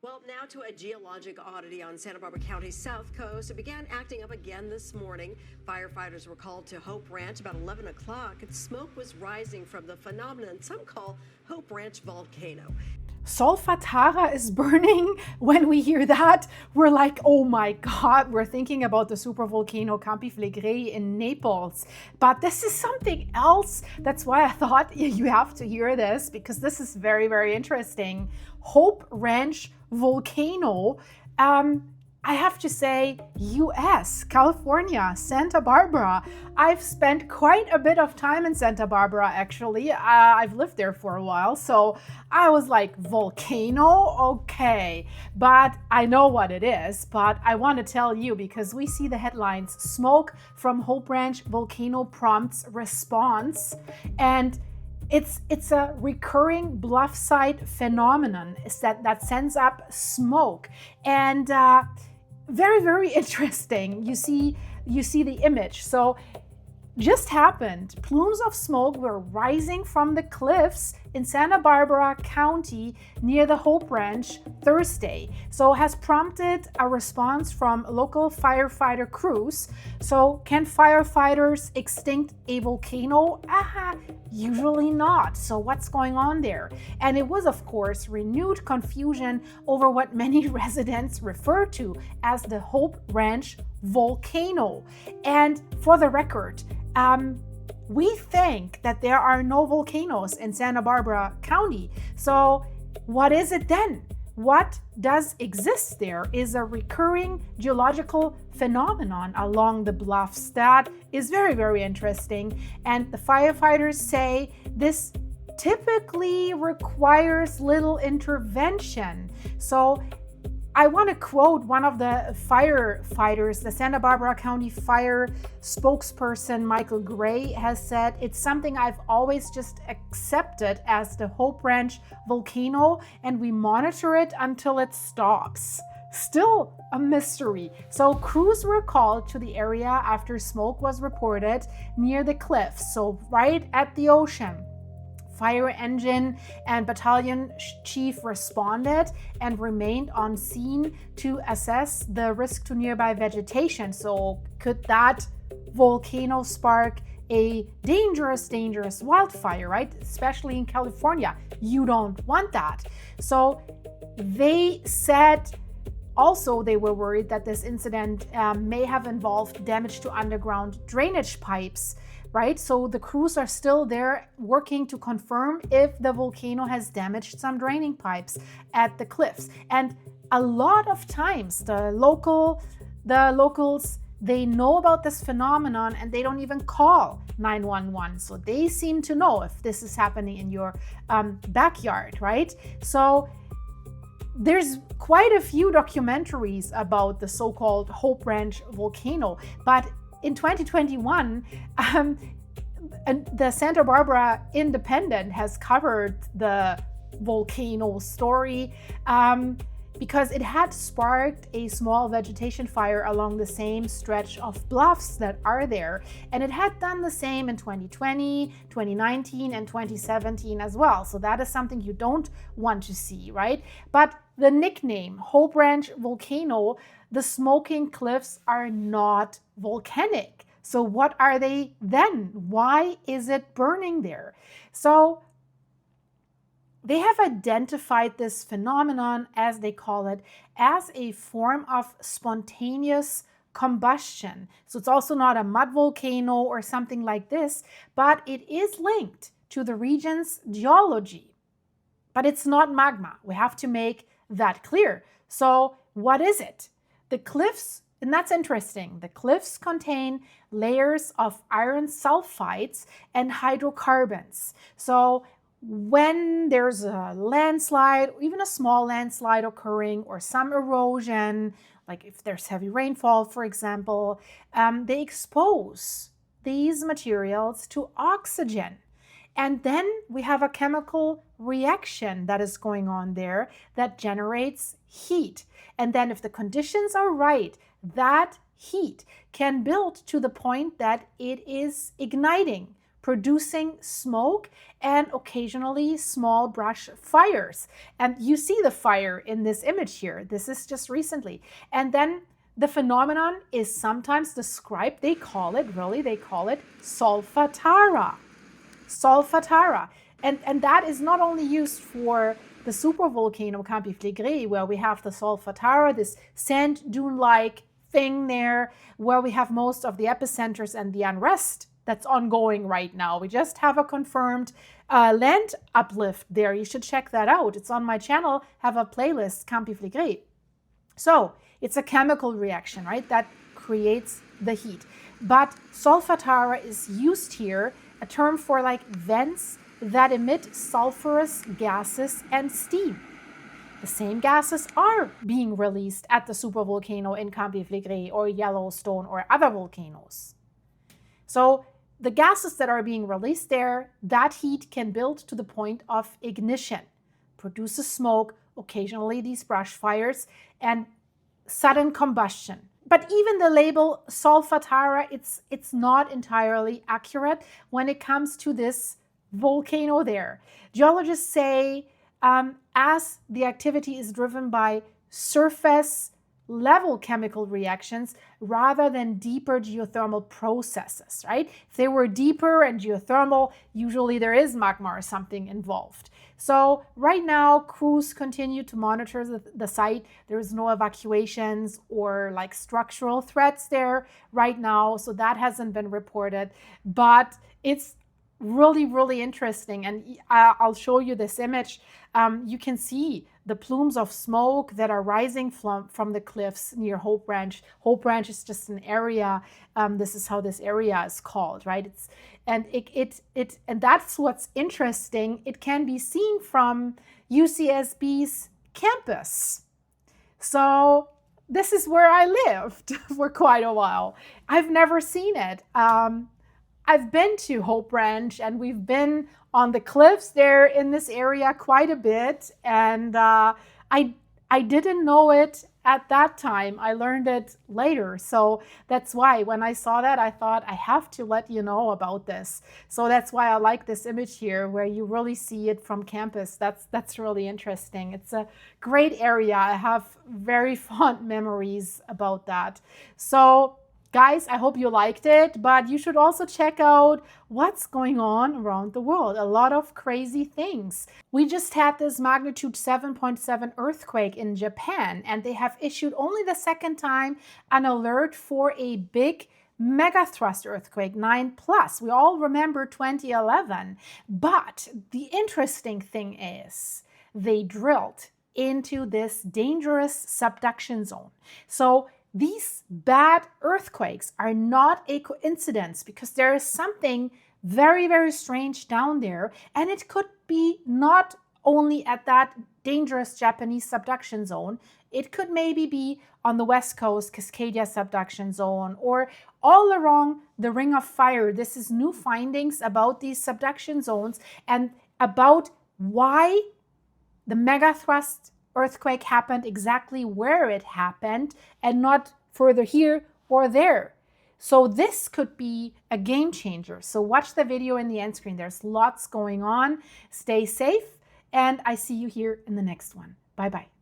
Well, now to a geologic oddity on Santa Barbara County's south coast. It began acting up again this morning. Firefighters were called to Hope Ranch about 11 o'clock. Smoke was rising from the phenomenon some call Hope Ranch Volcano. Solfatara is burning. When we hear that, we're like, oh my God, we're thinking about the supervolcano Campi Flegrei in Naples. But this is something else. That's why I thought you have to hear this, because this is very, very interesting. Hope Ranch Volcano. I have to say, US, California, Santa Barbara. I've spent quite a bit of time in Santa Barbara, actually. I've lived there for a while, so I was like, volcano? Okay. But I know what it is, but I want to tell you because we see the headlines, smoke from Hope Ranch Volcano prompts response. And it's a recurring bluff site phenomenon that sends up smoke. And very, very interesting. You see the image. So just happened. Plumes of smoke were rising from the cliffs in Santa Barbara County near the Hope Ranch Thursday. So has prompted a response from local firefighter crews. So can firefighters extinct a volcano? Usually not. So what's going on there? And it was, of course, renewed confusion over what many residents refer to as the Hope Ranch Volcano. And for the record, we think that there are no volcanoes in Santa Barbara County. So what is it then? What does exist there is a recurring geological phenomenon along the bluffs that is very, very interesting. And the firefighters say this typically requires little intervention. So I want to quote one of the firefighters, the Santa Barbara County Fire spokesperson, Michael Gray, has said, it's something I've always just accepted as the Hope Ranch volcano, and we monitor it until it stops. Still a mystery. So crews were called to the area after smoke was reported near the cliffs, so right at the ocean. Fire engine and battalion chief responded and remained on scene to assess the risk to nearby vegetation. So could that volcano spark a dangerous wildfire, right? Especially in California. You don't want that. So they said also they were worried that this incident may have involved damage to underground drainage pipes. Right? So the crews are still there working to confirm if the volcano has damaged some draining pipes at the cliffs. And a lot of times the locals, they know about this phenomenon and they don't even call 911. So they seem to know if this is happening in your backyard, right? So there's quite a few documentaries about the so-called Hope Ranch volcano, but in 2021, the Santa Barbara Independent has covered the volcano story because it had sparked a small vegetation fire along the same stretch of bluffs that are there. And it had done the same in 2020, 2019, and 2017 as well. So that is something you don't want to see, right? But the nickname Hope Ranch Volcano, the smoking cliffs are not volcanic. So what are they then? Why is it burning there? So they have identified this phenomenon, as they call it, as a form of spontaneous combustion. So it's also not a mud volcano or something like this, but it is linked to the region's geology. But it's not magma. We have to make that clear. So what is it? The cliffs, and that's interesting, the cliffs contain layers of iron sulfides and hydrocarbons. So when there's a landslide, even a small landslide occurring, or some erosion, like if there's heavy rainfall, for example, they expose these materials to oxygen. And then we have a chemical reaction that is going on there that generates heat. And then if the conditions are right, that heat can build to the point that it is igniting, producing smoke and occasionally small brush fires. And you see the fire in this image here. This is just recently. And then the phenomenon is sometimes described, they call it Solfatara. Solfatara. And that is not only used for the supervolcano Campi Flegrei, where we have the Solfatara, this sand dune-like thing there, where we have most of the epicenters and the unrest that's ongoing right now. We just have a confirmed land uplift there. You should check that out. It's on my channel, have a playlist, Campi Flegrei. So it's a chemical reaction, right, that creates the heat. But Solfatara is used here, a term for like vents that emit sulfurous gases and steam. The same gases are being released at the supervolcano in Campi Flegrei or Yellowstone or other volcanoes. So the gases that are being released there, that heat can build to the point of ignition, produces smoke, occasionally these brush fires, and sudden combustion. But even the label Solfatara, it's not entirely accurate when it comes to this volcano there. Geologists say as the activity is driven by surface level chemical reactions rather than deeper geothermal processes, right? If they were deeper and geothermal, usually there is magma or something involved. So right now, crews continue to monitor the site. There is no evacuations or like structural threats there right now, so that hasn't been reported. But it's really, really interesting. And I'll show you this image. You can see the plumes of smoke that are rising from the cliffs near Hope Ranch. Hope Ranch is just an area. This is how this area is called, right? And that's what's interesting. It can be seen from UCSB's campus. So this is where I lived for quite a while. I've never seen it. I've been to Hope Ranch and we've been on the cliffs there in this area quite a bit. And I didn't know it at that time. I learned it later. So that's why when I saw that, I thought I have to let you know about this. So that's why I like this image here where you really see it from campus. That's really interesting. It's a great area. I have very fond memories about that. So guys, I hope you liked it, but you should also check out what's going on around the world. A lot of crazy things. We just had this magnitude 7.7 earthquake in Japan, and they have issued only the second time an alert for a big megathrust earthquake, 9+. We all remember 2011. But the interesting thing is they drilled into this dangerous subduction zone. So these bad earthquakes are not a coincidence because there is something very, very strange down there. And it could be not only at that dangerous Japanese subduction zone. It could maybe be on the West Coast, Cascadia subduction zone, or all along the Ring of Fire. This is new findings about these subduction zones and about why the megathrust earthquake happened exactly where it happened and not further here or there. So this could be a game changer. So watch the video in the end screen. There's lots going on. Stay safe, and I see you here in the next one. Bye-bye.